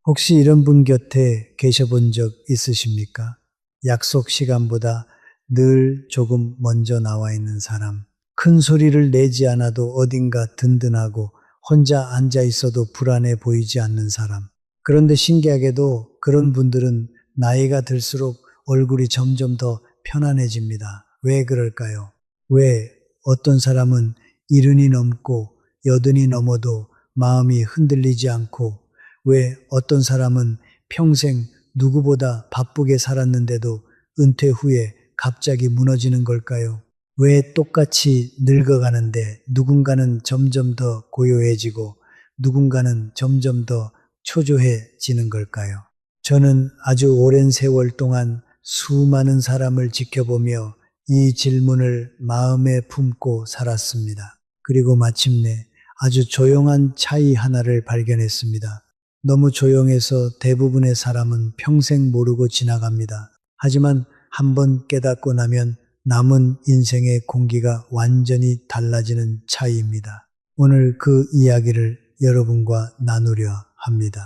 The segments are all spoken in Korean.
혹시 이런 분 곁에 계셔본 적 있으십니까? 약속 시간보다 늘 조금 먼저 나와 있는 사람. 큰 소리를 내지 않아도 어딘가 든든하고 혼자 앉아 있어도 불안해 보이지 않는 사람. 그런데 신기하게도 그런 분들은 나이가 들수록 얼굴이 점점 더 편안해집니다. 왜 그럴까요? 왜 어떤 사람은 이른이 넘고 여든이 넘어도 마음이 흔들리지 않고, 왜 어떤 사람은 평생 누구보다 바쁘게 살았는데도 은퇴 후에 갑자기 무너지는 걸까요? 왜 똑같이 늙어가는데 누군가는 점점 더 고요해지고 누군가는 점점 더 초조해지는 걸까요? 저는 아주 오랜 세월 동안 수많은 사람을 지켜보며 이 질문을 마음에 품고 살았습니다. 그리고 마침내 아주 조용한 차이 하나를 발견했습니다. 너무 조용해서 대부분의 사람은 평생 모르고 지나갑니다. 하지만 한번 깨닫고 나면 남은 인생의 공기가 완전히 달라지는 차이입니다. 오늘 그 이야기를 여러분과 나누려 합니다.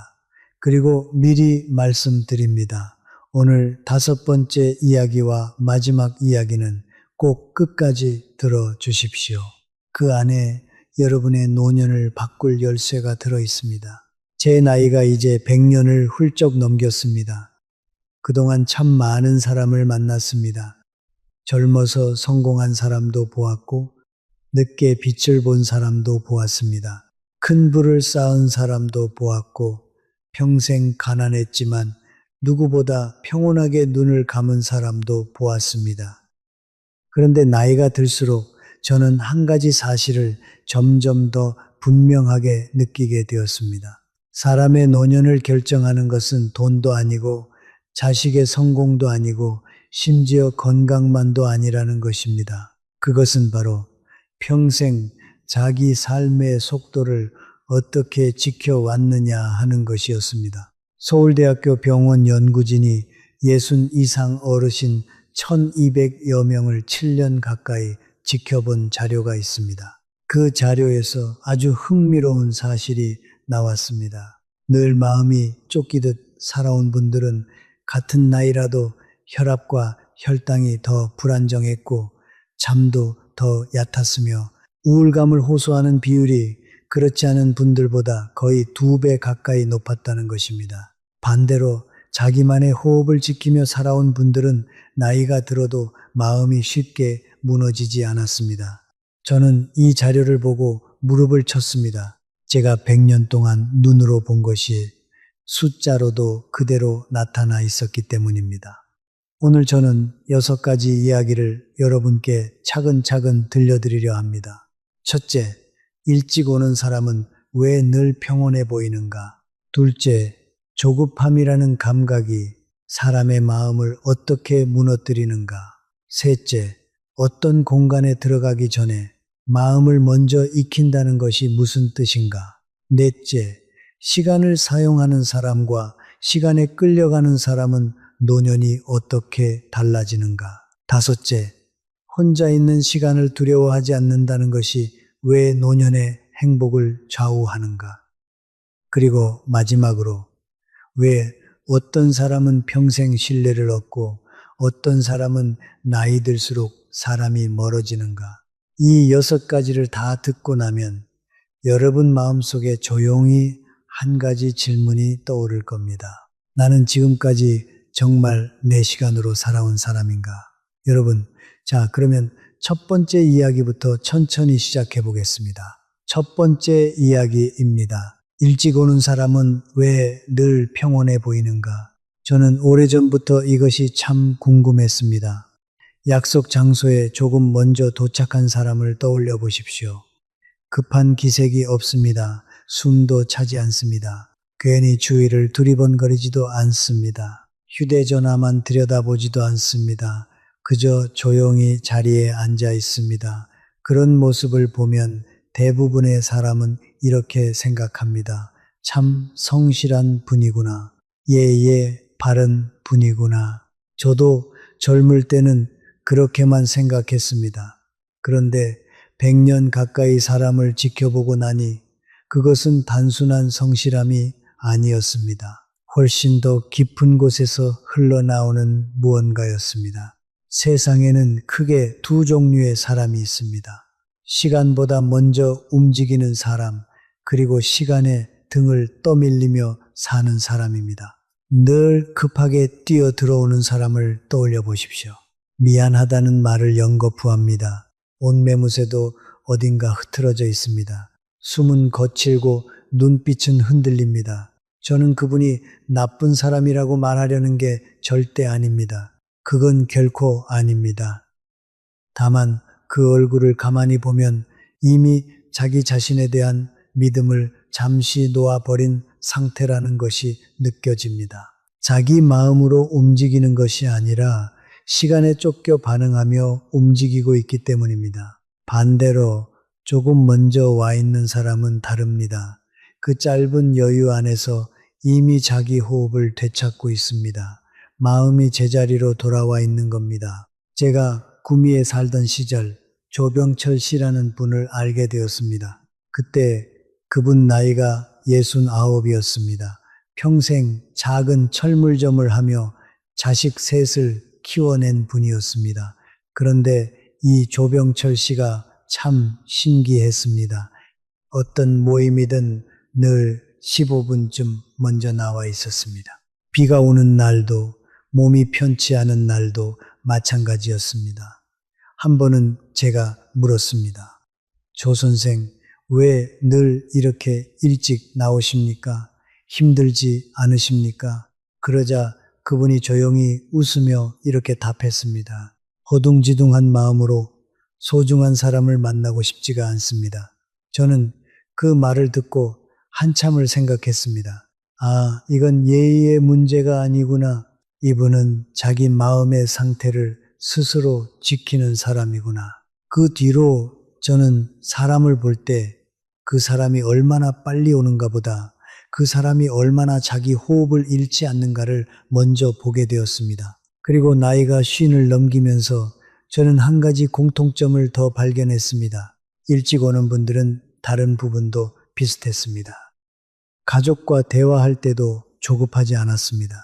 그리고 미리 말씀드립니다. 오늘 5번째 이야기와 마지막 이야기는 꼭 끝까지 들어주십시오. 그 안에 여러분의 노년을 바꿀 열쇠가 들어 있습니다. 제 나이가 이제 100년을 훌쩍 넘겼습니다. 그동안 참 많은 사람을 만났습니다. 젊어서 성공한 사람도 보았고, 늦게 빛을 본 사람도 보았습니다. 큰 부를 쌓은 사람도 보았고, 평생 가난했지만 누구보다 평온하게 눈을 감은 사람도 보았습니다. 그런데 나이가 들수록 저는 한 가지 사실을 점점 더 분명하게 느끼게 되었습니다. 사람의 노년을 결정하는 것은 돈도 아니고 자식의 성공도 아니고 심지어 건강만도 아니라는 것입니다. 그것은 바로 평생 자기 삶의 속도를 어떻게 지켜왔느냐 하는 것이었습니다. 서울대학교 병원 연구진이 60 이상 어르신 1200여 명을 7년 가까이 지켜본 자료가 있습니다. 그 자료에서 아주 흥미로운 사실이 나왔습니다. 늘 마음이 쫓기듯 살아온 분들은 같은 나이라도 혈압과 혈당이 더 불안정했고 잠도 더 얕았으며 우울감을 호소하는 비율이 그렇지 않은 분들보다 거의 2배 가까이 높았다는 것입니다. 반대로 자기만의 호흡을 지키며 살아온 분들은 나이가 들어도 마음이 쉽게 무너지지 않았습니다. 저는 이 자료를 보고 무릎을 쳤습니다. 제가 100년 동안 눈으로 본 것이 숫자로도 그대로 나타나 있었기 때문입니다. 오늘 저는 6가지 이야기를 여러분께 차근차근 들려드리려 합니다. 첫째, 일찍 오는 사람은 왜 늘 평온해 보이는가? 둘째, 조급함이라는 감각이 사람의 마음을 어떻게 무너뜨리는가? 셋째, 어떤 공간에 들어가기 전에 마음을 먼저 익힌다는 것이 무슨 뜻인가? 넷째, 시간을 사용하는 사람과 시간에 끌려가는 사람은 노년이 어떻게 달라지는가? 다섯째, 혼자 있는 시간을 두려워하지 않는다는 것이 왜 노년의 행복을 좌우하는가? 그리고 마지막으로 왜 어떤 사람은 평생 신뢰를 얻고 어떤 사람은 나이 들수록 사람이 멀어지는가? 이 6가지를 다 듣고 나면 여러분 마음속에 조용히 한 가지 질문이 떠오를 겁니다. 나는 지금까지 정말 내 시간으로 살아온 사람인가? 여러분, 자, 그러면 첫 번째 이야기부터 천천히 시작해 보겠습니다. 첫 번째 이야기입니다. 일찍 오는 사람은 왜 늘 평온해 보이는가? 저는 오래전부터 이것이 참 궁금했습니다. 약속 장소에 조금 먼저 도착한 사람을 떠올려 보십시오. 급한 기색이 없습니다. 숨도 차지 않습니다. 괜히 주위를 두리번거리지도 않습니다. 휴대전화만 들여다보지도 않습니다. 그저 조용히 자리에 앉아 있습니다. 그런 모습을 보면 대부분의 사람은 이렇게 생각합니다. 참 성실한 분이구나. 예예, 바른 분이구나. 저도 젊을 때는 그렇게만 생각했습니다. 그런데 100년 가까이 사람을 지켜보고 나니 그것은 단순한 성실함이 아니었습니다. 훨씬 더 깊은 곳에서 흘러나오는 무언가였습니다. 세상에는 크게 두 종류의 사람이 있습니다. 시간보다 먼저 움직이는 사람, 그리고 시간에 등을 떠밀리며 사는 사람입니다. 늘 급하게 뛰어 들어오는 사람을 떠올려 보십시오. 미안하다는 말을 연거푸합니다. 옷매무새도 어딘가 흐트러져 있습니다. 숨은 거칠고 눈빛은 흔들립니다. 저는 그분이 나쁜 사람이라고 말하려는 게 절대 아닙니다. 그건 결코 아닙니다. 다만 그 얼굴을 가만히 보면 이미 자기 자신에 대한 믿음을 잠시 놓아버린 상태라는 것이 느껴집니다. 자기 마음으로 움직이는 것이 아니라 시간에 쫓겨 반응하며 움직이고 있기 때문입니다. 반대로 조금 먼저 와 있는 사람은 다릅니다. 그 짧은 여유 안에서 이미 자기 호흡을 되찾고 있습니다. 마음이 제자리로 돌아와 있는 겁니다. 제가 구미에 살던 시절 조병철 씨라는 분을 알게 되었습니다. 그때 그분 나이가 69이었습니다. 평생 작은 철물점을 하며 자식 셋을 키워낸 분이었습니다. 그런데 이 조병철 씨가 참 신기했습니다. 어떤 모임이든 늘 15분쯤 먼저 나와 있었습니다. 비가 오는 날도 몸이 편치 않은 날도 마찬가지였습니다. 한 번은 제가 물었습니다. 조 선생, 왜 늘 이렇게 일찍 나오십니까? 힘들지 않으십니까? 그러자 그분이 조용히 웃으며 이렇게 답했습니다. 허둥지둥한 마음으로 소중한 사람을 만나고 싶지가 않습니다. 저는 그 말을 듣고 한참을 생각했습니다. 아, 이건 예의의 문제가 아니구나. 이분은 자기 마음의 상태를 스스로 지키는 사람이구나. 그 뒤로 저는 사람을 볼 때 그 사람이 얼마나 빨리 오는가 보다 그 사람이 얼마나 자기 호흡을 잃지 않는가를 먼저 보게 되었습니다. 그리고 나이가 50을 넘기면서 저는 한 가지 공통점을 더 발견했습니다. 일찍 오는 분들은 다른 부분도 비슷했습니다. 가족과 대화할 때도 조급하지 않았습니다.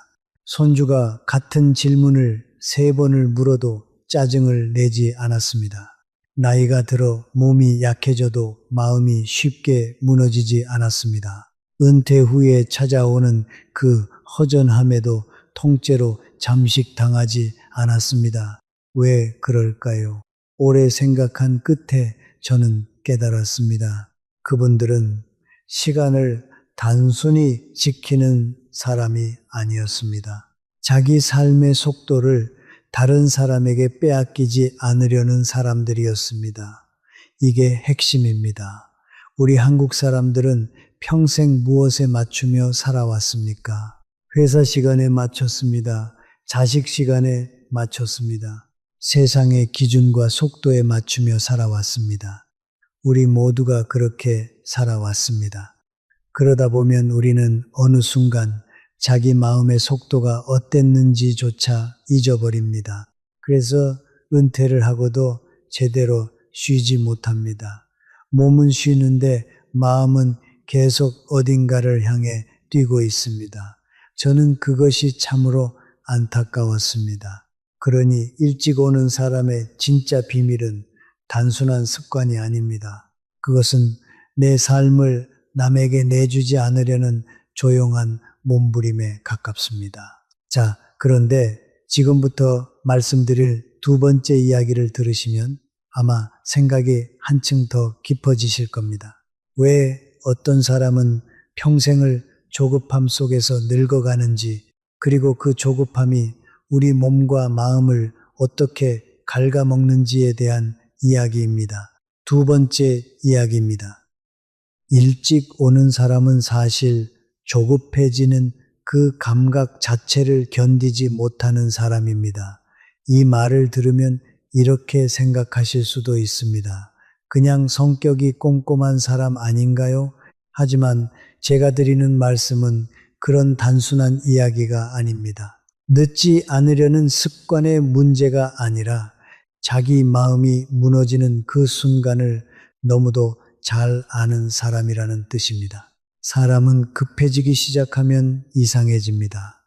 손주가 같은 질문을 3번을 물어도 짜증을 내지 않았습니다. 나이가 들어 몸이 약해져도 마음이 쉽게 무너지지 않았습니다. 은퇴 후에 찾아오는 그 허전함에도 통째로 잠식당하지 않았습니다. 왜 그럴까요? 오래 생각한 끝에 저는 깨달았습니다. 그분들은 시간을 단순히 지키는 사람이 아니었습니다. 자기 삶의 속도를 다른 사람에게 빼앗기지 않으려는 사람들이었습니다. 이게 핵심입니다. 우리 한국 사람들은 평생 무엇에 맞추며 살아왔습니까? 회사 시간에 맞췄습니다. 자식 시간에 맞췄습니다. 세상의 기준과 속도에 맞추며 살아왔습니다. 우리 모두가 그렇게 살아왔습니다. 그러다 보면 우리는 어느 순간 자기 마음의 속도가 어땠는지조차 잊어버립니다. 그래서 은퇴를 하고도 제대로 쉬지 못합니다. 몸은 쉬는데 마음은 계속 어딘가를 향해 뛰고 있습니다. 저는 그것이 참으로 안타까웠습니다. 그러니 일찍 오는 사람의 진짜 비밀은 단순한 습관이 아닙니다. 그것은 내 삶을 남에게 내주지 않으려는 조용한 몸부림에 가깝습니다. 자, 그런데 지금부터 말씀드릴 두 번째 이야기를 들으시면 아마 생각이 한층 더 깊어지실 겁니다. 왜 어떤 사람은 평생을 조급함 속에서 늙어가는지, 그리고 그 조급함이 우리 몸과 마음을 어떻게 갉아먹는지에 대한 이야기입니다. 두 번째 이야기입니다. 일찍 오는 사람은 사실 조급해지는 그 감각 자체를 견디지 못하는 사람입니다. 이 말을 들으면 이렇게 생각하실 수도 있습니다. 그냥 성격이 꼼꼼한 사람 아닌가요? 하지만 제가 드리는 말씀은 그런 단순한 이야기가 아닙니다. 늦지 않으려는 습관의 문제가 아니라 자기 마음이 무너지는 그 순간을 너무도 잘 아는 사람이라는 뜻입니다. 사람은 급해지기 시작하면 이상해집니다.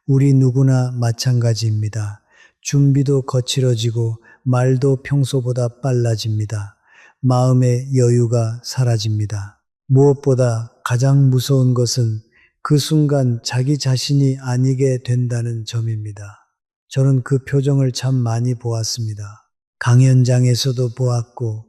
우리 누구나 마찬가지입니다. 준비도 거칠어지고 말도 평소보다 빨라집니다. 마음의 여유가 사라집니다. 무엇보다 가장 무서운 것은 그 순간 자기 자신이 아니게 된다는 점입니다. 저는 그 표정을 참 많이 보았습니다. 강연장에서도 보았고,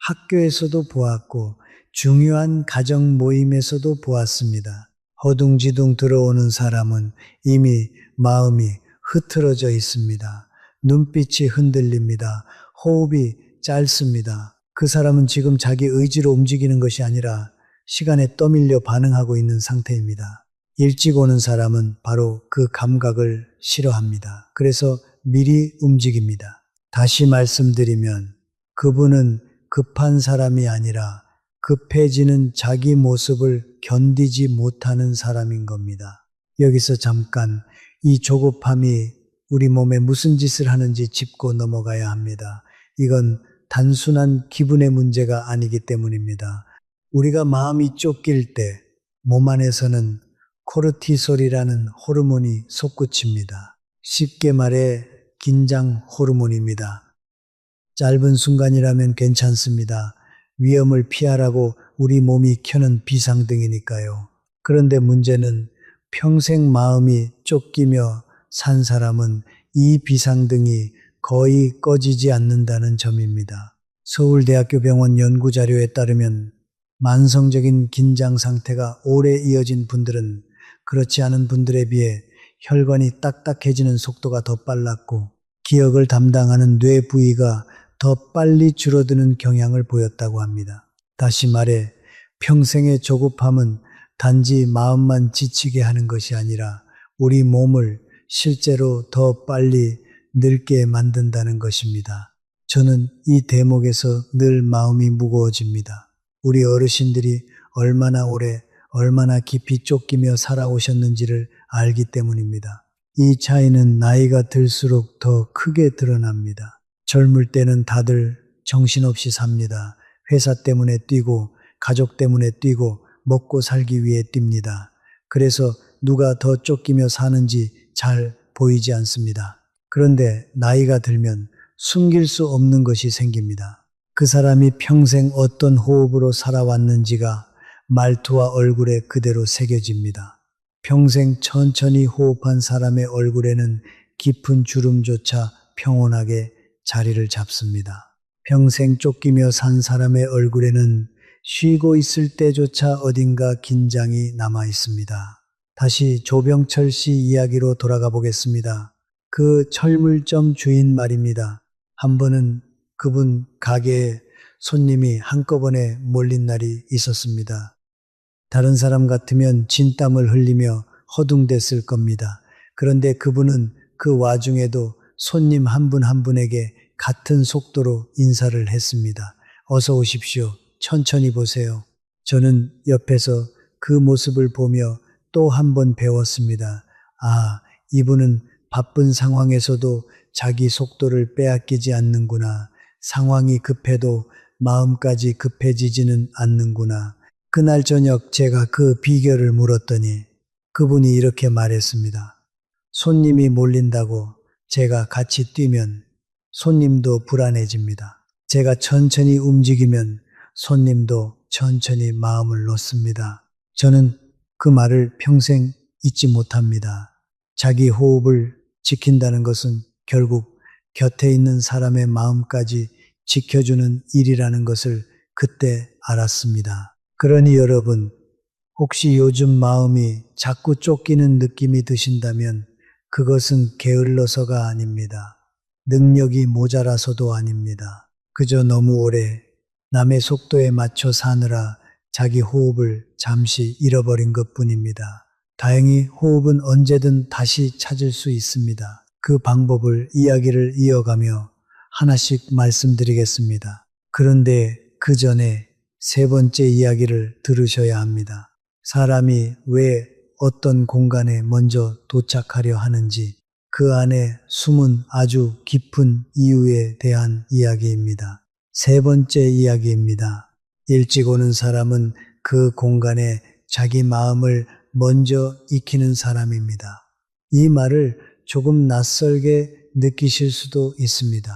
학교에서도 보았고, 중요한 가정 모임에서도 보았습니다. 허둥지둥 들어오는 사람은 이미 마음이 흐트러져 있습니다. 눈빛이 흔들립니다. 호흡이 짧습니다. 그 사람은 지금 자기 의지로 움직이는 것이 아니라 시간에 떠밀려 반응하고 있는 상태입니다. 일찍 오는 사람은 바로 그 감각을 싫어합니다. 그래서 미리 움직입니다. 다시 말씀드리면 그분은 급한 사람이 아니라 급해지는 자기 모습을 견디지 못하는 사람인 겁니다. 여기서 잠깐 이 조급함이 우리 몸에 무슨 짓을 하는지 짚고 넘어가야 합니다. 이건 단순한 기분의 문제가 아니기 때문입니다. 우리가 마음이 쫓길 때 몸 안에서는 코르티솔이라는 호르몬이 솟구칩니다. 쉽게 말해 긴장 호르몬입니다. 짧은 순간이라면 괜찮습니다. 위험을 피하라고 우리 몸이 켜는 비상등이니까요. 그런데 문제는 평생 마음이 쫓기며 산 사람은 이 비상등이 거의 꺼지지 않는다는 점입니다. 서울대학교 병원 연구자료에 따르면 만성적인 긴장 상태가 오래 이어진 분들은 그렇지 않은 분들에 비해 혈관이 딱딱해지는 속도가 더 빨랐고 기억을 담당하는 뇌 부위가 더 빨리 줄어드는 경향을 보였다고 합니다. 다시 말해 평생의 조급함은 단지 마음만 지치게 하는 것이 아니라 우리 몸을 실제로 더 빨리 늙게 만든다는 것입니다. 저는 이 대목에서 늘 마음이 무거워집니다. 우리 어르신들이 얼마나 오래, 얼마나 깊이 쫓기며 살아오셨는지를 알기 때문입니다. 이 차이는 나이가 들수록 더 크게 드러납니다. 젊을 때는 다들 정신없이 삽니다. 회사 때문에 뛰고, 가족 때문에 뛰고, 먹고 살기 위해 뜁니다. 그래서 누가 더 쫓기며 사는지 잘 보이지 않습니다. 그런데 나이가 들면 숨길 수 없는 것이 생깁니다. 그 사람이 평생 어떤 호흡으로 살아왔는지가 말투와 얼굴에 그대로 새겨집니다. 평생 천천히 호흡한 사람의 얼굴에는 깊은 주름조차 평온하게 자리를 잡습니다. 평생 쫓기며 산 사람의 얼굴에는 쉬고 있을 때조차 어딘가 긴장이 남아 있습니다. 다시 조병철 씨 이야기로 돌아가 보겠습니다. 그 철물점 주인 말입니다. 한 번은 그분 가게에 손님이 한꺼번에 몰린 날이 있었습니다. 다른 사람 같으면 진땀을 흘리며 허둥댔을 겁니다. 그런데 그분은 그 와중에도 손님 한 분 한 분에게 같은 속도로 인사를 했습니다. 어서 오십시오. 천천히 보세요. 저는 옆에서 그 모습을 보며 또 한 번 배웠습니다. 아, 이분은 바쁜 상황에서도 자기 속도를 빼앗기지 않는구나. 상황이 급해도 마음까지 급해지지는 않는구나. 그날 저녁 제가 그 비결을 물었더니 그분이 이렇게 말했습니다. 손님이 몰린다고 제가 같이 뛰면 손님도 불안해집니다. 제가 천천히 움직이면 손님도 천천히 마음을 놓습니다. 저는 그 말을 평생 잊지 못합니다. 자기 호흡을 지킨다는 것은 결국 곁에 있는 사람의 마음까지 지켜주는 일이라는 것을 그때 알았습니다. 그러니 여러분, 혹시 요즘 마음이 자꾸 쫓기는 느낌이 드신다면 그것은 게을러서가 아닙니다. 능력이 모자라서도 아닙니다. 그저 너무 오래 남의 속도에 맞춰 사느라 자기 호흡을 잠시 잃어버린 것뿐입니다. 다행히 호흡은 언제든 다시 찾을 수 있습니다. 그 방법을 이야기를 이어가며 하나씩 말씀드리겠습니다. 그런데 그 전에 세 번째 이야기를 들으셔야 합니다. 사람이 왜 어떤 공간에 먼저 도착하려 하는지 그 안에 숨은 아주 깊은 이유에 대한 이야기입니다. 세 번째 이야기입니다. 일찍 오는 사람은 그 공간에 자기 마음을 먼저 익히는 사람입니다. 이 말을 조금 낯설게 느끼실 수도 있습니다.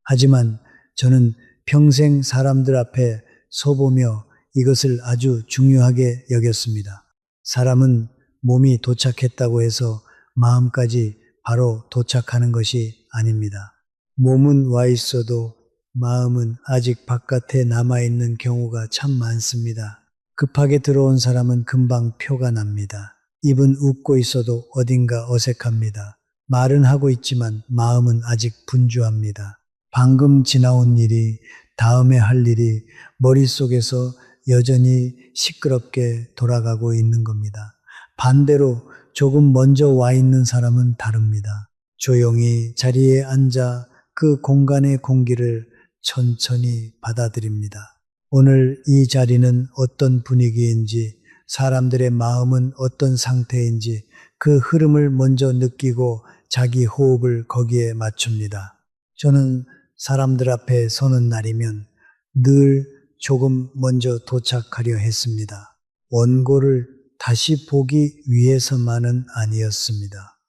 하지만 저는 평생 사람들 앞에 서보며 이것을 아주 중요하게 여겼습니다. 사람은 몸이 도착했다고 해서 마음까지 바로 도착하는 것이 아닙니다. 몸은 와 있어도 마음은 아직 바깥에 남아있는 경우가 참 많습니다. 급하게 들어온 사람은 금방 표가 납니다. 입은 웃고 있어도 어딘가 어색합니다. 말은 하고 있지만 마음은 아직 분주합니다. 방금 지나온 일이, 다음에 할 일이 머릿속에서 여전히 시끄럽게 돌아가고 있는 겁니다. 반대로 조금 먼저 와 있는 사람은 다릅니다. 조용히 자리에 앉아 그 공간의 공기를 천천히 받아들입니다. 오늘 이 자리는 어떤 분위기인지, 사람들의 마음은 어떤 상태인지 그 흐름을 먼저 느끼고 자기 호흡을 거기에 맞춥니다. 저는 사람들 앞에 서는 날이면 늘 조금 먼저 도착하려 했습니다. 원고를 다시 보기 위해서만은 아니었습니다.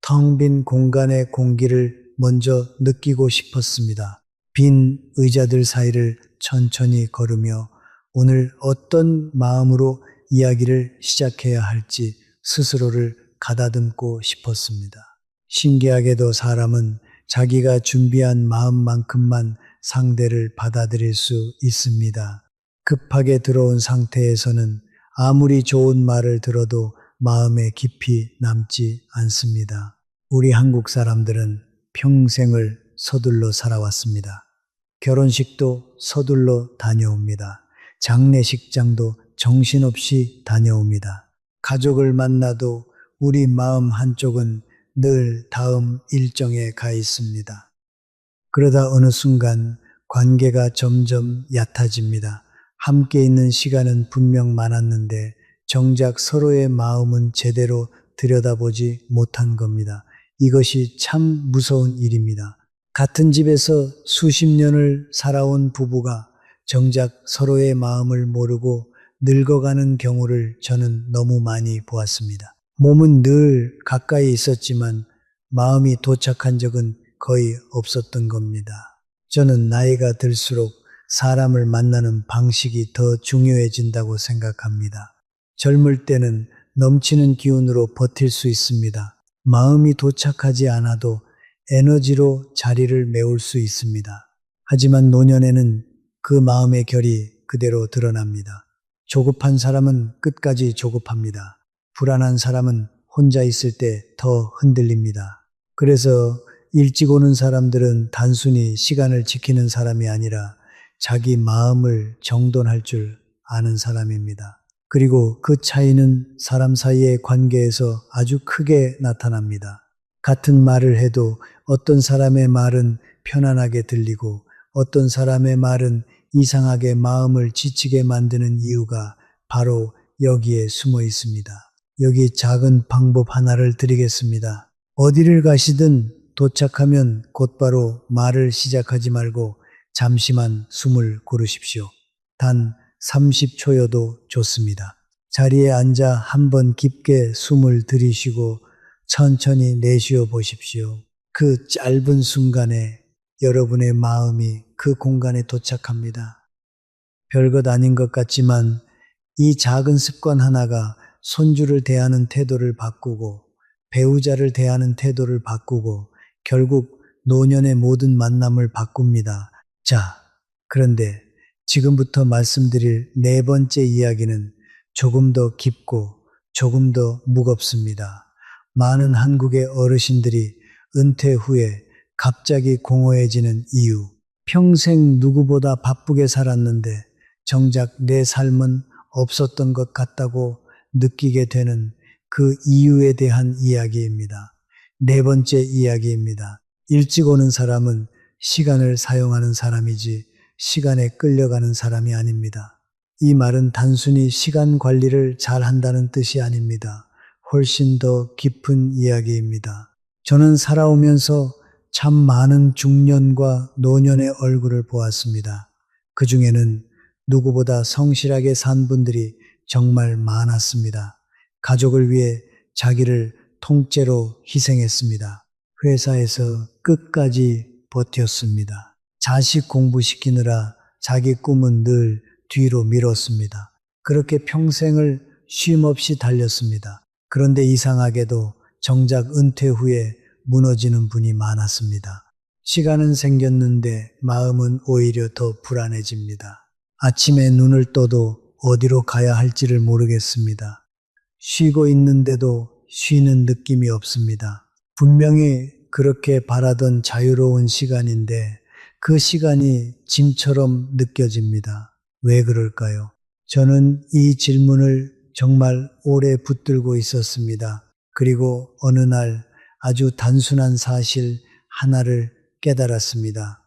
텅 빈 공간의 공기를 먼저 느끼고 싶었습니다. 빈 의자들 사이를 천천히 걸으며 오늘 어떤 마음으로 이야기를 시작해야 할지 스스로를 가다듬고 싶었습니다. 신기하게도 사람은 자기가 준비한 마음만큼만 상대를 받아들일 수 있습니다. 급하게 들어온 상태에서는 아무리 좋은 말을 들어도 마음에 깊이 남지 않습니다. 우리 한국 사람들은 평생을 서둘러 살아왔습니다. 결혼식도 서둘러 다녀옵니다. 장례식장도 정신없이 다녀옵니다. 가족을 만나도 우리 마음 한쪽은 늘 다음 일정에 가 있습니다. 그러다 어느 순간 관계가 점점 얕아집니다. 함께 있는 시간은 분명 많았는데 정작 서로의 마음은 제대로 들여다보지 못한 겁니다. 이것이 참 무서운 일입니다. 같은 집에서 수십 년을 살아온 부부가 정작 서로의 마음을 모르고 늙어가는 경우를 저는 너무 많이 보았습니다. 몸은 늘 가까이 있었지만 마음이 도착한 적은 거의 없었던 겁니다. 저는 나이가 들수록 사람을 만나는 방식이 더 중요해진다고 생각합니다. 젊을 때는 넘치는 기운으로 버틸 수 있습니다. 마음이 도착하지 않아도 에너지로 자리를 메울 수 있습니다. 하지만 노년에는 그 마음의 결이 그대로 드러납니다. 조급한 사람은 끝까지 조급합니다. 불안한 사람은 혼자 있을 때 더 흔들립니다. 그래서 일찍 오는 사람들은 단순히 시간을 지키는 사람이 아니라 자기 마음을 정돈할 줄 아는 사람입니다. 그리고 그 차이는 사람 사이의 관계에서 아주 크게 나타납니다. 같은 말을 해도 어떤 사람의 말은 편안하게 들리고 어떤 사람의 말은 이상하게 마음을 지치게 만드는 이유가 바로 여기에 숨어 있습니다. 여기 작은 방법 하나를 드리겠습니다. 어디를 가시든 도착하면 곧바로 말을 시작하지 말고 잠시만 숨을 고르십시오. 단 30초여도 좋습니다. 자리에 앉아 한번 깊게 숨을 들이쉬고 천천히 내쉬어 보십시오. 그 짧은 순간에 여러분의 마음이 그 공간에 도착합니다. 별것 아닌 것 같지만 이 작은 습관 하나가 손주를 대하는 태도를 바꾸고 배우자를 대하는 태도를 바꾸고 결국 노년의 모든 만남을 바꿉니다. 자, 그런데 지금부터 말씀드릴 네 번째 이야기는 조금 더 깊고 조금 더 무겁습니다. 많은 한국의 어르신들이 은퇴 후에 갑자기 공허해지는 이유. 평생 누구보다 바쁘게 살았는데 정작 내 삶은 없었던 것 같다고 느끼게 되는 그 이유에 대한 이야기입니다. 네 번째 이야기입니다. 일찍 오는 사람은 시간을 사용하는 사람이지 시간에 끌려가는 사람이 아닙니다. 이 말은 단순히 시간 관리를 잘 한다는 뜻이 아닙니다. 훨씬 더 깊은 이야기입니다. 저는 살아오면서 참 많은 중년과 노년의 얼굴을 보았습니다. 그 중에는 누구보다 성실하게 산 분들이 정말 많았습니다. 가족을 위해 자기를 통째로 희생했습니다. 회사에서 끝까지 버텼습니다. 자식 공부시키느라 자기 꿈은 늘 뒤로 미뤘습니다. 그렇게 평생을 쉼없이 달렸습니다. 그런데 이상하게도 정작 은퇴 후에 무너지는 분이 많았습니다. 시간은 생겼는데 마음은 오히려 더 불안해집니다. 아침에 눈을 떠도 어디로 가야 할지를 모르겠습니다. 쉬고 있는데도 쉬는 느낌이 없습니다. 분명히 그렇게 바라던 자유로운 시간인데 그 시간이 짐처럼 느껴집니다. 왜 그럴까요? 저는 이 질문을 정말 오래 붙들고 있었습니다. 그리고 어느 날 아주 단순한 사실 하나를 깨달았습니다.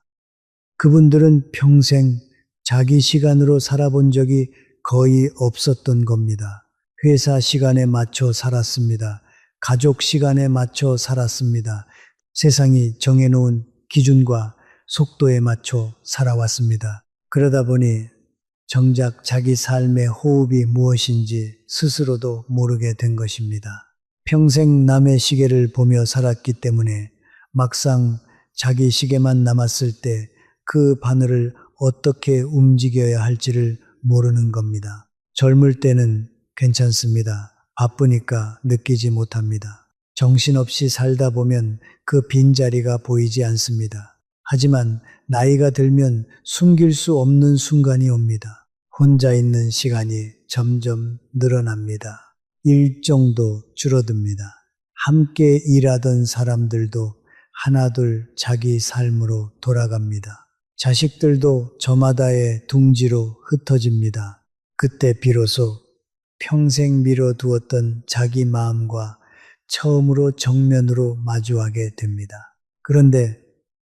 그분들은 평생 자기 시간으로 살아본 적이 거의 없었던 겁니다. 회사 시간에 맞춰 살았습니다. 가족 시간에 맞춰 살았습니다. 세상이 정해놓은 기준과 속도에 맞춰 살아왔습니다. 그러다 보니 정작 자기 삶의 호흡이 무엇인지 스스로도 모르게 된 것입니다. 평생 남의 시계를 보며 살았기 때문에 막상 자기 시계만 남았을 때 그 바늘을 어떻게 움직여야 할지를 모르는 겁니다. 젊을 때는 괜찮습니다. 바쁘니까 느끼지 못합니다. 정신없이 살다 보면 그 빈자리가 보이지 않습니다. 하지만 나이가 들면 숨길 수 없는 순간이 옵니다. 혼자 있는 시간이 점점 늘어납니다. 일정도 줄어듭니다. 함께 일하던 사람들도 하나둘 자기 삶으로 돌아갑니다. 자식들도 저마다의 둥지로 흩어집니다. 그때 비로소 평생 미뤄두었던 자기 마음과 처음으로 정면으로 마주하게 됩니다. 그런데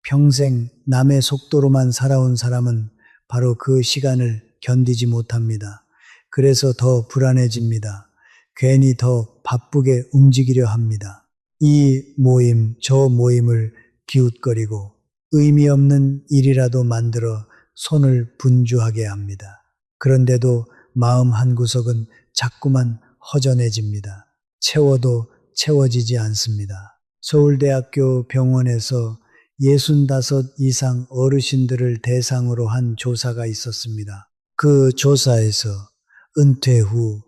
평생 남의 속도로만 살아온 사람은 바로 그 시간을 견디지 못합니다. 그래서 더 불안해집니다. 괜히 더 바쁘게 움직이려 합니다. 이 모임, 저 모임을 기웃거리고 의미 없는 일이라도 만들어 손을 분주하게 합니다. 그런데도 마음 한구석은 자꾸만 허전해집니다. 채워도 채워지지 않습니다. 서울대학교 병원에서 65 이상 어르신들을 대상으로 한 조사가 있었습니다. 그 조사에서 은퇴 후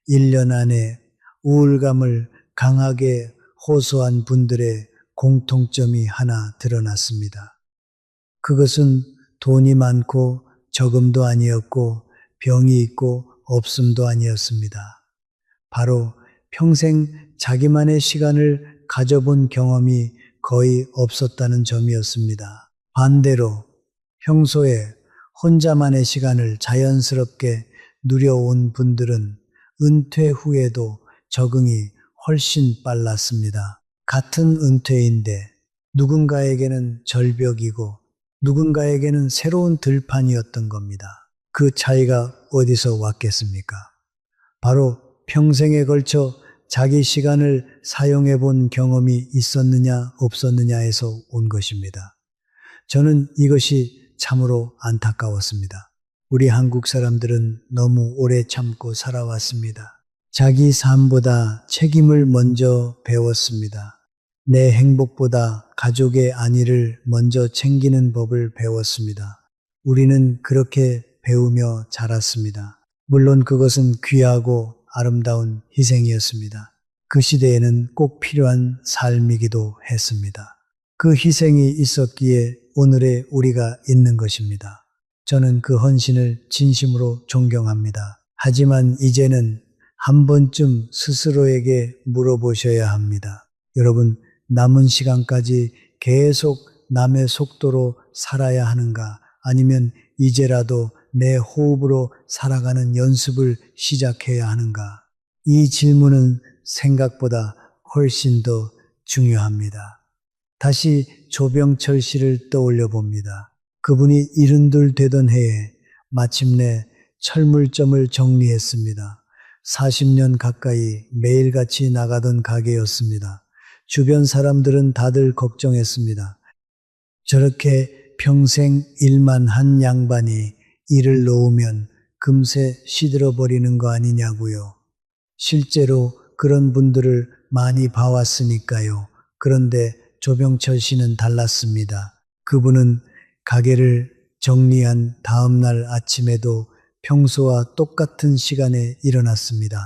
1년 안에 우울감을 강하게 호소한 분들의 공통점이 하나 드러났습니다. 그것은 돈이 많고 적음도 아니었고 병이 있고 없음도 아니었습니다. 바로 평생 자기만의 시간을 가져본 경험이 거의 없었다는 점이었습니다. 반대로 평소에 혼자만의 시간을 자연스럽게 누려온 분들은 은퇴 후에도 적응이 훨씬 빨랐습니다. 같은 은퇴인데 누군가에게는 절벽이고 누군가에게는 새로운 들판이었던 겁니다. 그 차이가 어디서 왔겠습니까? 바로 평생에 걸쳐 자기 시간을 사용해 본 경험이 있었느냐 없었느냐에서 온 것입니다. 저는 이것이 참으로 안타까웠습니다. 우리 한국 사람들은 너무 오래 참고 살아왔습니다. 자기 삶보다 책임을 먼저 배웠습니다. 내 행복보다 가족의 안위를 먼저 챙기는 법을 배웠습니다. 우리는 그렇게 배우며 자랐습니다. 물론 그것은 귀하고 아름다운 희생이었습니다. 그 시대에는 꼭 필요한 삶이기도 했습니다. 그 희생이 있었기에 오늘의 우리가 있는 것입니다. 저는 그 헌신을 진심으로 존경합니다. 하지만 이제는 한 번쯤 스스로에게 물어보셔야 합니다. 여러분, 남은 시간까지 계속 남의 속도로 살아야 하는가? 아니면 이제라도 내 호흡으로 살아가는 연습을 시작해야 하는가? 이 질문은 생각보다 훨씬 더 중요합니다. 다시 조병철 씨를 떠올려 봅니다. 그분이 72 되던 해에 마침내 철물점을 정리했습니다. 40년 가까이 매일같이 나가던 가게였습니다. 주변 사람들은 다들 걱정했습니다. 저렇게 평생 일만 한 양반이 일을 놓으면 금세 시들어버리는 거 아니냐고요. 실제로 그런 분들을 많이 봐왔으니까요. 그런데 조병철 씨는 달랐습니다. 그분은 가게를 정리한 다음날 아침에도 평소와 똑같은 시간에 일어났습니다.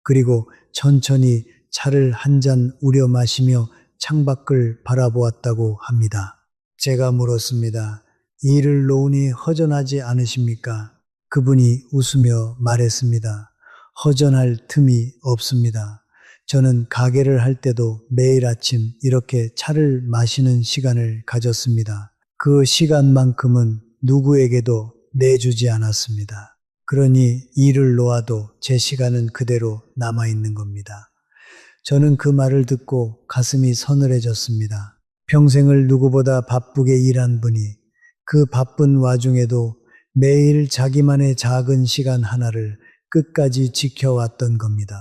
그리고 천천히 차를 한 잔 우려 마시며 창밖을 바라보았다고 합니다. 제가 물었습니다. 일을 놓으니 허전하지 않으십니까? 그분이 웃으며 말했습니다. 허전할 틈이 없습니다. 저는 가게를 할 때도 매일 아침 이렇게 차를 마시는 시간을 가졌습니다. 그 시간만큼은 누구에게도 내주지 않았습니다. 그러니 일을 놓아도 제 시간은 그대로 남아있는 겁니다. 저는 그 말을 듣고 가슴이 서늘해졌습니다. 평생을 누구보다 바쁘게 일한 분이 그 바쁜 와중에도 매일 자기만의 작은 시간 하나를 끝까지 지켜왔던 겁니다.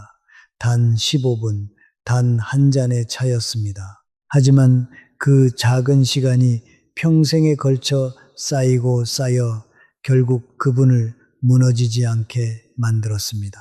단 15분, 단 한 잔의 차였습니다. 하지만 그 작은 시간이 평생에 걸쳐 쌓이고 쌓여 결국 그분을 무너지지 않게 만들었습니다.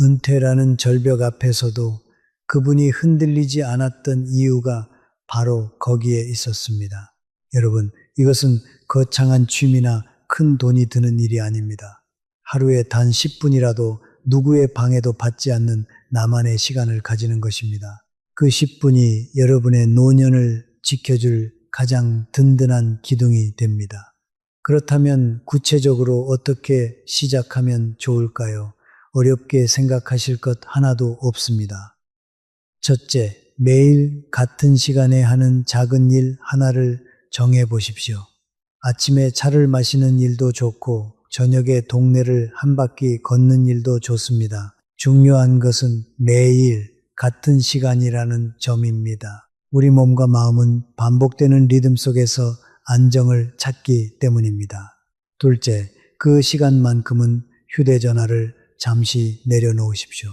은퇴라는 절벽 앞에서도 그분이 흔들리지 않았던 이유가 바로 거기에 있었습니다. 여러분, 이것은 거창한 취미나 큰 돈이 드는 일이 아닙니다. 하루에 단 10분이라도 누구의 방해도 받지 않는 나만의 시간을 가지는 것입니다. 그 10분이 여러분의 노년을 지켜줄 가장 든든한 기둥이 됩니다. 그렇다면 구체적으로 어떻게 시작하면 좋을까요? 어렵게 생각하실 것 하나도 없습니다. 첫째, 매일 같은 시간에 하는 작은 일 하나를 정해 보십시오. 아침에 차를 마시는 일도 좋고 저녁에 동네를 한 바퀴 걷는 일도 좋습니다. 중요한 것은 매일 같은 시간이라는 점입니다. 우리 몸과 마음은 반복되는 리듬 속에서 안정을 찾기 때문입니다. 둘째, 그 시간만큼은 휴대전화를 잠시 내려놓으십시오.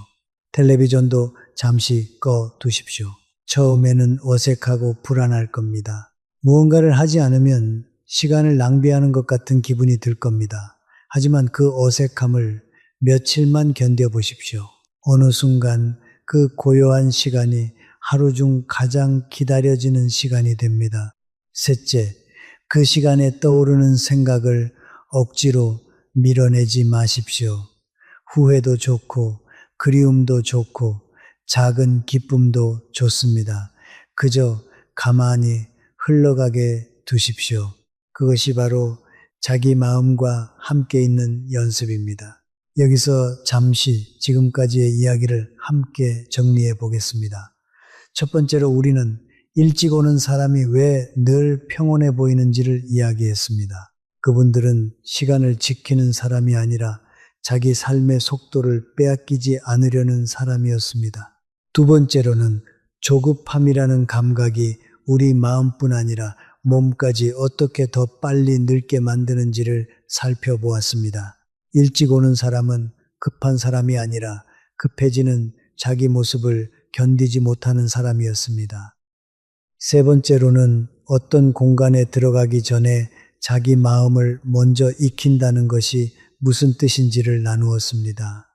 텔레비전도 잠시 꺼 두십시오. 처음에는 어색하고 불안할 겁니다. 무언가를 하지 않으면 시간을 낭비하는 것 같은 기분이 들 겁니다. 하지만 그 어색함을 며칠만 견뎌보십시오. 어느 순간 그 고요한 시간이 하루 중 가장 기다려지는 시간이 됩니다. 셋째, 그 시간에 떠오르는 생각을 억지로 밀어내지 마십시오. 후회도 좋고 그리움도 좋고 작은 기쁨도 좋습니다. 그저 가만히 흘러가게 두십시오. 그것이 바로 자기 마음과 함께 있는 연습입니다. 여기서 잠시 지금까지의 이야기를 함께 정리해 보겠습니다. 첫 번째로 우리는 일찍 오는 사람이 왜 늘 평온해 보이는지를 이야기했습니다. 그분들은 시간을 지키는 사람이 아니라 자기 삶의 속도를 빼앗기지 않으려는 사람이었습니다. 두 번째로는 조급함이라는 감각이 우리 마음뿐 아니라 몸까지 어떻게 더 빨리 늙게 만드는지를 살펴보았습니다. 일찍 오는 사람은 급한 사람이 아니라 급해지는 자기 모습을 견디지 못하는 사람이었습니다. 세 번째로는 어떤 공간에 들어가기 전에 자기 마음을 먼저 익힌다는 것이 무슨 뜻인지를 나누었습니다.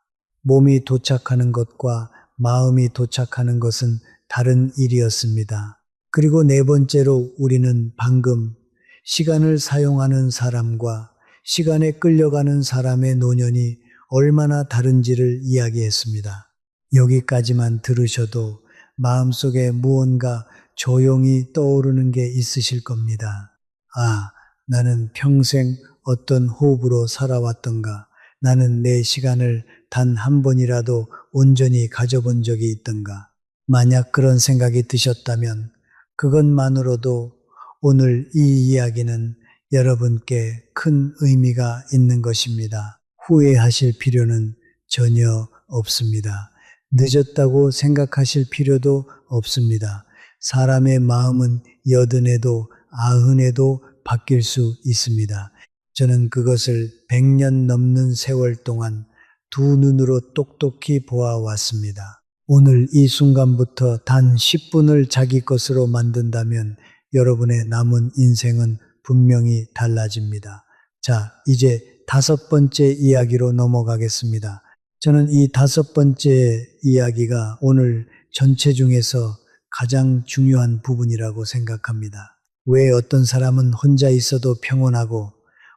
몸이 도착하는 것과 마음이 도착하는 것은 다른 일이었습니다. 그리고 네 번째로 우리는 방금 시간을 사용하는 사람과 시간에 끌려가는 사람의 노년이 얼마나 다른지를 이야기했습니다. 여기까지만 들으셔도 마음속에 무언가 조용히 떠오르는 게 있으실 겁니다. 아, 나는 평생 어떤 호흡으로 살아왔던가? 나는 내 시간을 단 한 번이라도 온전히 가져본 적이 있던가? 만약 그런 생각이 드셨다면 그것만으로도 오늘 이 이야기는 여러분께 큰 의미가 있는 것입니다. 후회하실 필요는 전혀 없습니다. 늦었다고 생각하실 필요도 없습니다. 사람의 마음은 여든에도 아흔에도 바뀔 수 있습니다. 저는 그것을 100년 넘는 세월 동안 두 눈으로 똑똑히 보아왔습니다. 오늘 이 순간부터 단 10분을 자기 것으로 만든다면 여러분의 남은 인생은 분명히 달라집니다. 자, 이제 다섯 번째 이야기로 넘어가겠습니다. 저는 이 다섯 번째 이야기가 오늘 전체 중에서 가장 중요한 부분이라고 생각합니다. 왜 어떤 사람은 혼자 있어도 평온하고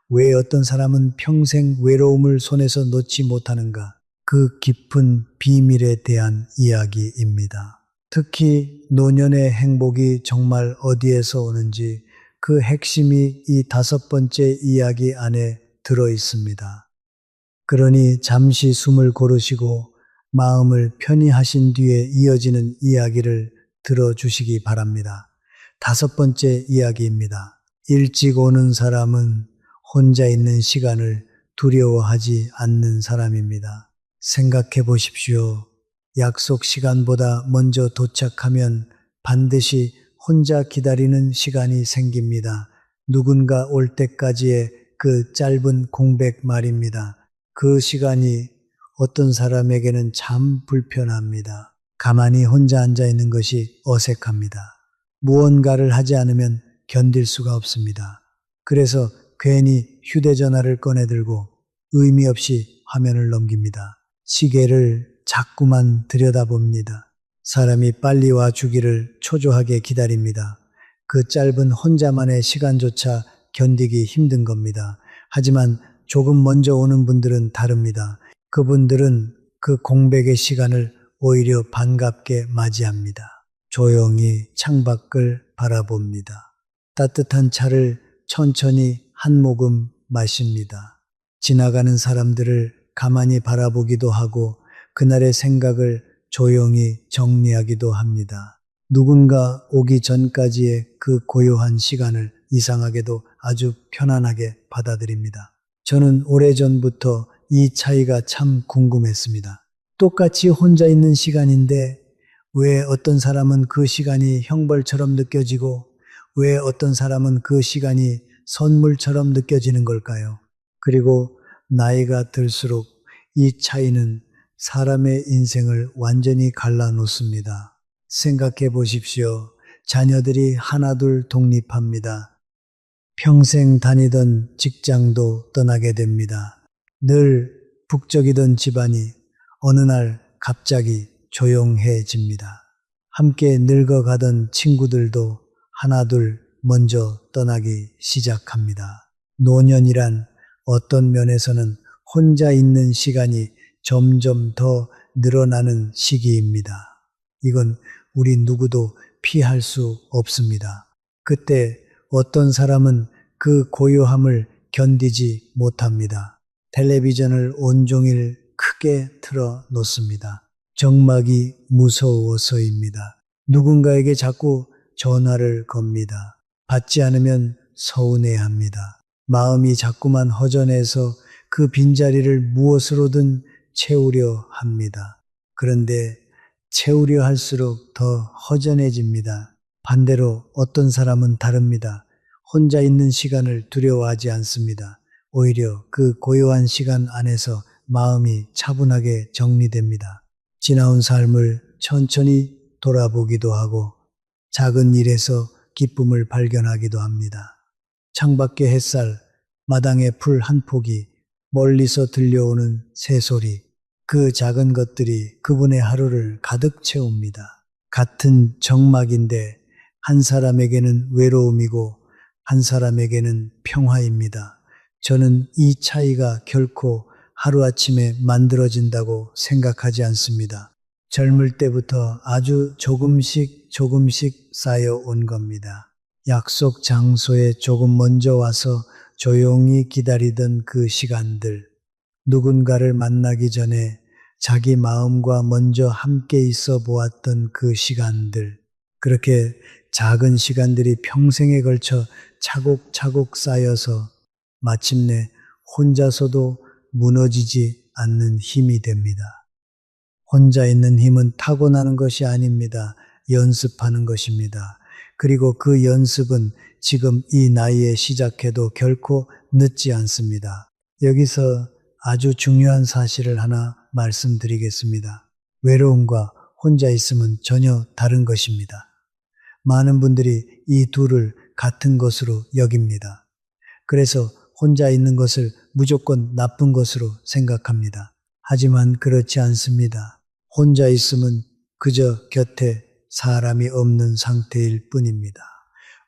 왜 어떤 사람은 평생 외로움을 손에서 놓지 못하는가? 그 깊은 비밀에 대한 이야기입니다. 특히 노년의 행복이 정말 어디에서 오는지 그 핵심이 이 다섯 번째 이야기 안에 들어 있습니다. 그러니 잠시 숨을 고르시고 마음을 편히 하신 뒤에 이어지는 이야기를 들어주시기 바랍니다. 다섯 번째 이야기입니다. 일찍 오는 사람은 혼자 있는 시간을 두려워하지 않는 사람입니다. 생각해 보십시오. 약속 시간보다 먼저 도착하면 반드시 혼자 기다리는 시간이 생깁니다. 누군가 올 때까지의 그 짧은 공백 말입니다. 그 시간이 어떤 사람에게는 참 불편합니다. 가만히 혼자 앉아 있는 것이 어색합니다. 무언가를 하지 않으면 견딜 수가 없습니다. 그래서 괜히 휴대전화를 꺼내들고 의미 없이 화면을 넘깁니다. 시계를 자꾸만 들여다봅니다. 사람이 빨리 와주기를 초조하게 기다립니다. 그 짧은 혼자만의 시간조차 견디기 힘든 겁니다. 하지만 조금 먼저 오는 분들은 다릅니다. 그분들은 그 공백의 시간을 오히려 반갑게 맞이합니다. 조용히 창밖을 바라봅니다. 따뜻한 차를 천천히 한 모금 마십니다. 지나가는 사람들을 가만히 바라보기도 하고 그날의 생각을 조용히 정리하기도 합니다. 누군가 오기 전까지의 그 고요한 시간을 이상하게도 아주 편안하게 받아들입니다. 저는 오래전부터 이 차이가 참 궁금했습니다. 똑같이 혼자 있는 시간인데 왜 어떤 사람은 그 시간이 형벌처럼 느껴지고 왜 어떤 사람은 그 시간이 선물처럼 느껴지는 걸까요? 그리고 나이가 들수록 이 차이는 사람의 인생을 완전히 갈라놓습니다. 생각해 보십시오. 자녀들이 하나둘 독립합니다. 평생 다니던 직장도 떠나게 됩니다. 늘 북적이던 집안이 어느 날 갑자기 조용해집니다. 함께 늙어가던 친구들도 하나둘 먼저 떠나기 시작합니다. 노년이란 어떤 면에서는 혼자 있는 시간이 점점 더 늘어나는 시기입니다. 이건 우리 누구도 피할 수 없습니다. 그때 어떤 사람은 그 고요함을 견디지 못합니다. 텔레비전을 온종일 크게 틀어 놓습니다. 정막이 무서워서입니다. 누군가에게 자꾸 전화를 겁니다. 받지 않으면 서운해합니다. 마음이 자꾸만 허전해서 그 빈자리를 무엇으로든 채우려 합니다. 그런데 채우려 할수록 더 허전해집니다. 반대로 어떤 사람은 다릅니다. 혼자 있는 시간을 두려워하지 않습니다. 오히려 그 고요한 시간 안에서 마음이 차분하게 정리됩니다. 지나온 삶을 천천히 돌아보기도 하고 작은 일에서 기쁨을 발견하기도 합니다. 창밖의 햇살, 마당의 풀 한 폭이, 멀리서 들려오는 새소리, 그 작은 것들이 그분의 하루를 가득 채웁니다. 같은 정막인데 한 사람에게는 외로움이고 한 사람에게는 평화입니다. 저는 이 차이가 결코 하루아침에 만들어진다고 생각하지 않습니다. 젊을 때부터 아주 조금씩 쌓여온 겁니다. 약속 장소에 조금 먼저 와서 조용히 기다리던 그 시간들, 누군가를 만나기 전에 자기 마음과 먼저 함께 있어 보았던 그 시간들, 그렇게 작은 시간들이 평생에 걸쳐 차곡차곡 쌓여서 마침내 혼자서도 무너지지 않는 힘이 됩니다. 혼자 있는 힘은 타고나는 것이 아닙니다. 연습하는 것입니다. 그리고 그 연습은 지금 이 나이에 시작해도 결코 늦지 않습니다. 여기서 아주 중요한 사실을 하나 말씀드리겠습니다. 외로움과 혼자 있음은 전혀 다른 것입니다. 많은 분들이 이 둘을 같은 것으로 여깁니다. 그래서 혼자 있는 것을 무조건 나쁜 것으로 생각합니다. 하지만 그렇지 않습니다. 혼자 있으면 그저 곁에 사람이 없는 상태일 뿐입니다.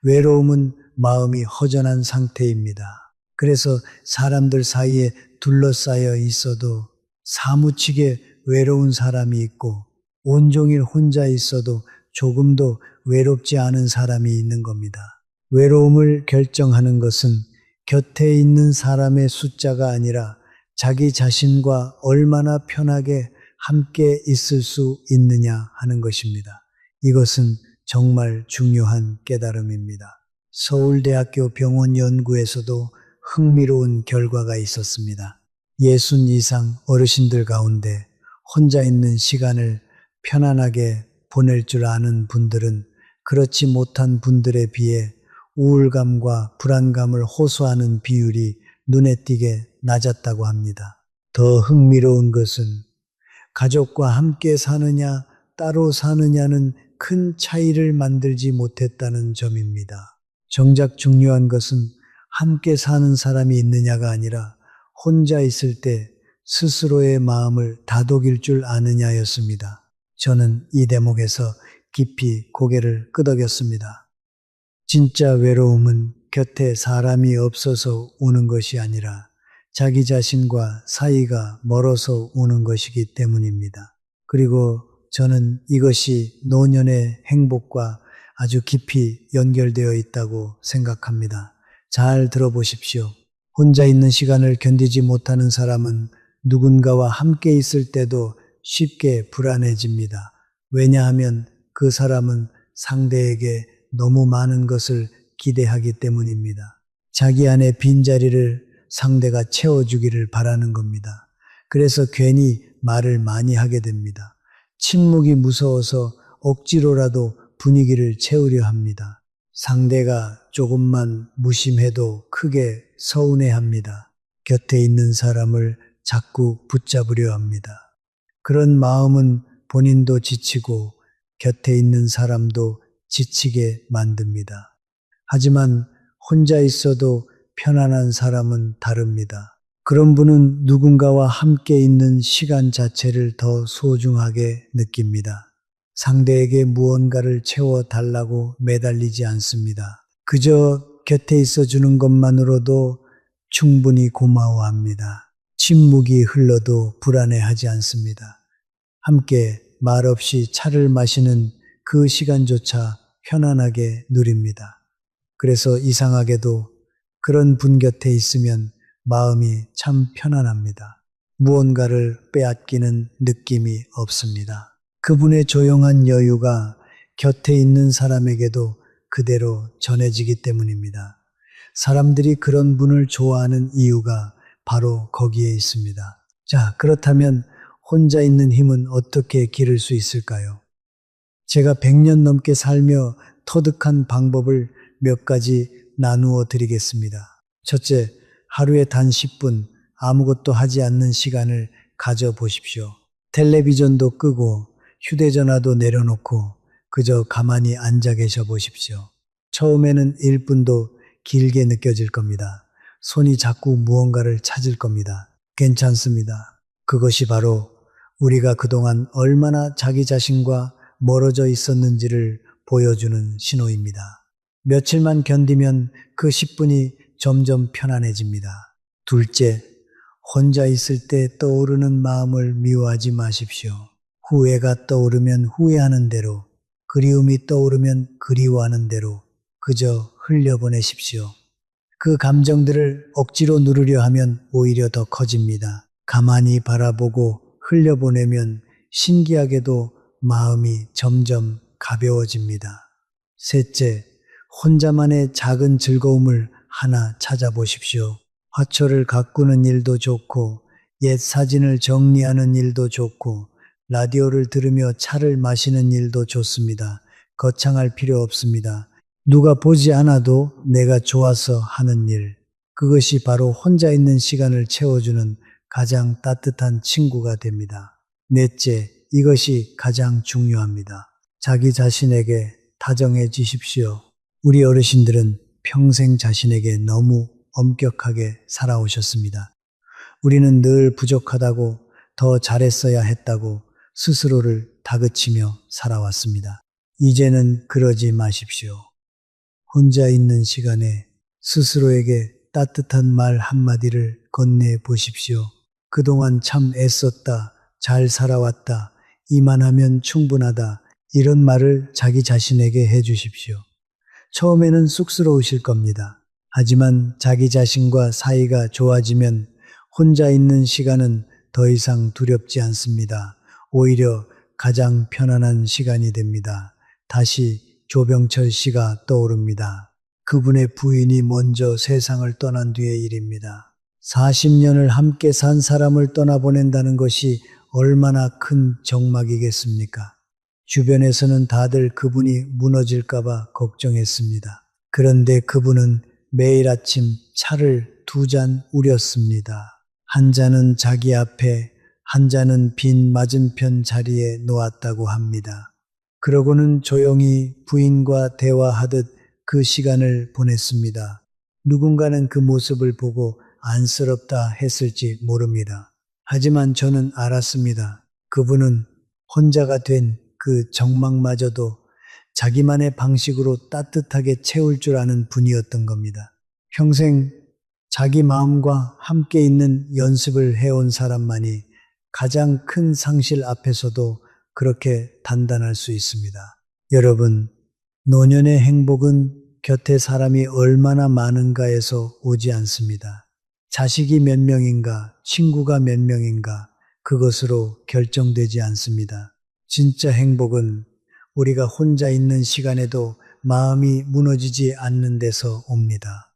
외로움은 마음이 허전한 상태입니다. 그래서 사람들 사이에 둘러싸여 있어도 사무치게 외로운 사람이 있고 온종일 혼자 있어도 조금도 외롭지 않은 사람이 있는 겁니다. 외로움을 결정하는 것은 곁에 있는 사람의 숫자가 아니라 자기 자신과 얼마나 편하게 함께 있을 수 있느냐 하는 것입니다. 이것은 정말 중요한 깨달음입니다. 서울대학교 병원 연구에서도 흥미로운 결과가 있었습니다. 60 이상 어르신들 가운데 혼자 있는 시간을 편안하게 보낼 줄 아는 분들은 그렇지 못한 분들에 비해 우울감과 불안감을 호소하는 비율이 눈에 띄게 낮았다고 합니다. 더 흥미로운 것은 가족과 함께 사느냐 따로 사느냐는 큰 차이를 만들지 못했다는 점입니다. 정작 중요한 것은 함께 사는 사람이 있느냐가 아니라 혼자 있을 때 스스로의 마음을 다독일 줄 아느냐였습니다. 저는 이 대목에서 깊이 고개를 끄덕였습니다. 진짜 외로움은 곁에 사람이 없어서 오는 것이 아니라 자기 자신과 사이가 멀어서 오는 것이기 때문입니다. 그리고 저는 이것이 노년의 행복과 아주 깊이 연결되어 있다고 생각합니다. 잘 들어보십시오. 혼자 있는 시간을 견디지 못하는 사람은 누군가와 함께 있을 때도 쉽게 불안해집니다. 왜냐하면 그 사람은 상대에게 너무 많은 것을 기대하기 때문입니다. 자기 안의 빈자리를 상대가 채워주기를 바라는 겁니다. 그래서 괜히 말을 많이 하게 됩니다. 침묵이 무서워서 억지로라도 분위기를 채우려 합니다. 상대가 조금만 무심해도 크게 서운해합니다. 곁에 있는 사람을 자꾸 붙잡으려 합니다. 그런 마음은 본인도 지치고 곁에 있는 사람도 지치게 만듭니다. 하지만 혼자 있어도 편안한 사람은 다릅니다. 그런 분은 누군가와 함께 있는 시간 자체를 더 소중하게 느낍니다. 상대에게 무언가를 채워달라고 매달리지 않습니다. 그저 곁에 있어 주는 것만으로도 충분히 고마워합니다. 침묵이 흘러도 불안해하지 않습니다. 함께 말없이 차를 마시는 그 시간조차 편안하게 누립니다. 그래서 이상하게도 그런 분 곁에 있으면 마음이 참 편안합니다. 무언가를 빼앗기는 느낌이 없습니다. 그분의 조용한 여유가 곁에 있는 사람에게도 그대로 전해지기 때문입니다. 사람들이 그런 분을 좋아하는 이유가 바로 거기에 있습니다. 자, 그렇다면 혼자 있는 힘은 어떻게 기를 수 있을까요? 제가 100년 넘게 살며 터득한 방법을 몇 가지 나누어 드리겠습니다. 첫째, 하루에 단 10분 아무것도 하지 않는 시간을 가져보십시오. 텔레비전도 끄고 휴대전화도 내려놓고 그저 가만히 앉아 계셔 보십시오. 처음에는 1분도 길게 느껴질 겁니다. 손이 자꾸 무언가를 찾을 겁니다. 괜찮습니다. 그것이 바로 우리가 그동안 얼마나 자기 자신과 멀어져 있었는지를 보여주는 신호입니다. 며칠만 견디면 그 10분이 점점 편안해집니다. 둘째, 혼자 있을 때 떠오르는 마음을 미워하지 마십시오. 후회가 떠오르면 후회하는 대로, 그리움이 떠오르면 그리워하는 대로 그저 흘려보내십시오. 그 감정들을 억지로 누르려 하면 오히려 더 커집니다. 가만히 바라보고 흘려보내면 신기하게도 마음이 점점 가벼워집니다. 셋째, 혼자만의 작은 즐거움을 하나 찾아보십시오. 화초를 가꾸는 일도 좋고, 옛 사진을 정리하는 일도 좋고, 라디오를 들으며 차를 마시는 일도 좋습니다. 거창할 필요 없습니다. 누가 보지 않아도 내가 좋아서 하는 일. 그것이 바로 혼자 있는 시간을 채워주는 가장 따뜻한 친구가 됩니다. 넷째, 이것이 가장 중요합니다. 자기 자신에게 다정해지십시오. 우리 어르신들은 평생 자신에게 너무 엄격하게 살아오셨습니다. 우리는 늘 부족하다고, 더 잘했어야 했다고 스스로를 다그치며 살아왔습니다. 이제는 그러지 마십시오. 혼자 있는 시간에 스스로에게 따뜻한 말 한마디를 건네 보십시오. 그동안 참 애썼다, 잘 살아왔다, 이만하면 충분하다, 이런 말을 자기 자신에게 해 주십시오. 처음에는 쑥스러우실 겁니다. 하지만 자기 자신과 사이가 좋아지면 혼자 있는 시간은 더 이상 두렵지 않습니다. 오히려 가장 편안한 시간이 됩니다. 다시 조병철 씨가 떠오릅니다. 그분의 부인이 먼저 세상을 떠난 뒤의 일입니다. 40년을 함께 산 사람을 떠나보낸다는 것이 얼마나 큰 정막이겠습니까? 주변에서는 다들 그분이 무너질까봐 걱정했습니다. 그런데 그분은 매일 아침 차를 2잔 우렸습니다. 한 잔은 자기 앞에, 한 잔은 빈 맞은편 자리에 놓았다고 합니다. 그러고는 조용히 부인과 대화하듯 그 시간을 보냈습니다. 누군가는 그 모습을 보고 안쓰럽다 했을지 모릅니다. 하지만 저는 알았습니다. 그분은 혼자가 된 그 정막마저도 자기만의 방식으로 따뜻하게 채울 줄 아는 분이었던 겁니다. 평생 자기 마음과 함께 있는 연습을 해온 사람만이 가장 큰 상실 앞에서도 그렇게 단단할 수 있습니다. 여러분, 노년의 행복은 곁에 사람이 얼마나 많은가에서 오지 않습니다. 자식이 몇 명인가, 친구가 몇 명인가, 그것으로 결정되지 않습니다. 진짜 행복은 우리가 혼자 있는 시간에도 마음이 무너지지 않는 데서 옵니다.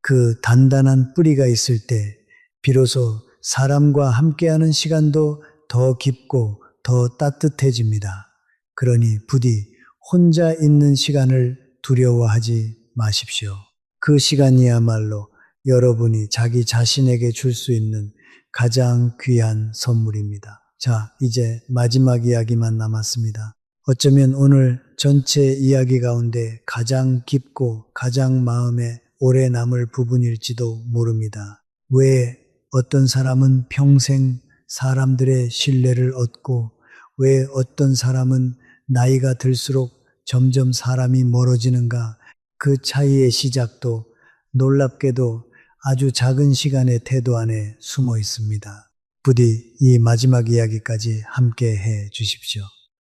그 단단한 뿌리가 있을 때 비로소 사람과 함께하는 시간도 더 깊고 더 따뜻해집니다. 그러니 부디 혼자 있는 시간을 두려워하지 마십시오. 그 시간이야말로 여러분이 자기 자신에게 줄 수 있는 가장 귀한 선물입니다. 자, 이제 마지막 이야기만 남았습니다. 어쩌면 오늘 전체 이야기 가운데 가장 깊고 가장 마음에 오래 남을 부분일지도 모릅니다. 왜 어떤 사람은 평생 사람들의 신뢰를 얻고 왜 어떤 사람은 나이가 들수록 점점 사람이 멀어지는가? 그 차이의 시작도 놀랍게도 아주 작은 시간의 태도 안에 숨어 있습니다. 부디 이 마지막 이야기까지 함께 해 주십시오.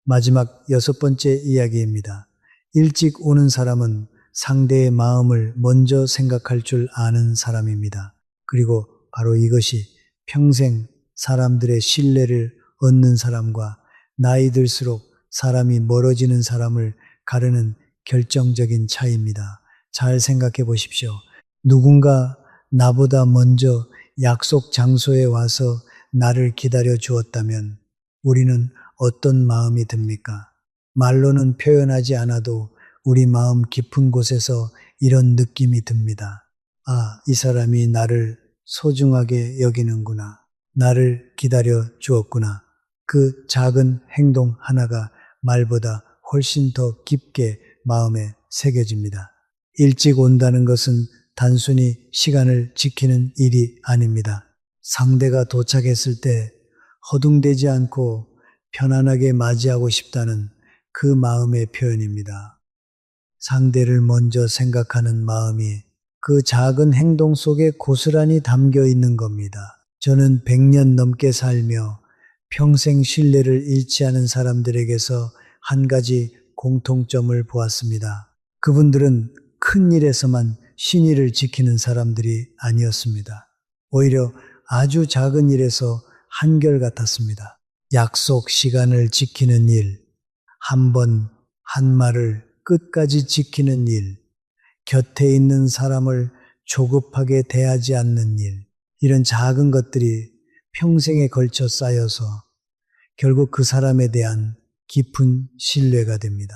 마지막 6번째 이야기입니다. 일찍 오는 사람은 상대의 마음을 먼저 생각할 줄 아는 사람입니다. 그리고 바로 이것이 평생 사람들의 신뢰를 얻는 사람과 나이 들수록 사람이 멀어지는 사람을 가르는 결정적인 차이입니다. 잘 생각해 보십시오. 누군가 나보다 먼저 약속 장소에 와서 나를 기다려 주었다면 우리는 어떤 마음이 듭니까? 말로는 표현하지 않아도 우리 마음 깊은 곳에서 이런 느낌이 듭니다. 아, 이 사람이 나를 소중하게 여기는구나. 나를 기다려 주었구나. 그 작은 행동 하나가 말보다 훨씬 더 깊게 마음에 새겨집니다. 일찍 온다는 것은 단순히 시간을 지키는 일이 아닙니다. 상대가 도착했을 때 허둥대지 않고 편안하게 맞이하고 싶다는 그 마음의 표현입니다. 상대를 먼저 생각하는 마음이 그 작은 행동 속에 고스란히 담겨 있는 겁니다. 저는 100년 넘게 살며 평생 신뢰를 잃지 않은 사람들에게서 한 가지 공통점을 보았습니다. 그분들은 큰 일에서만 신의를 지키는 사람들이 아니었습니다. 오히려 아주 작은 일에서 한결같았습니다. 약속 시간을 지키는 일, 한 번, 한 말을 끝까지 지키는 일, 곁에 있는 사람을 조급하게 대하지 않는 일, 이런 작은 것들이 평생에 걸쳐 쌓여서 결국 그 사람에 대한 깊은 신뢰가 됩니다.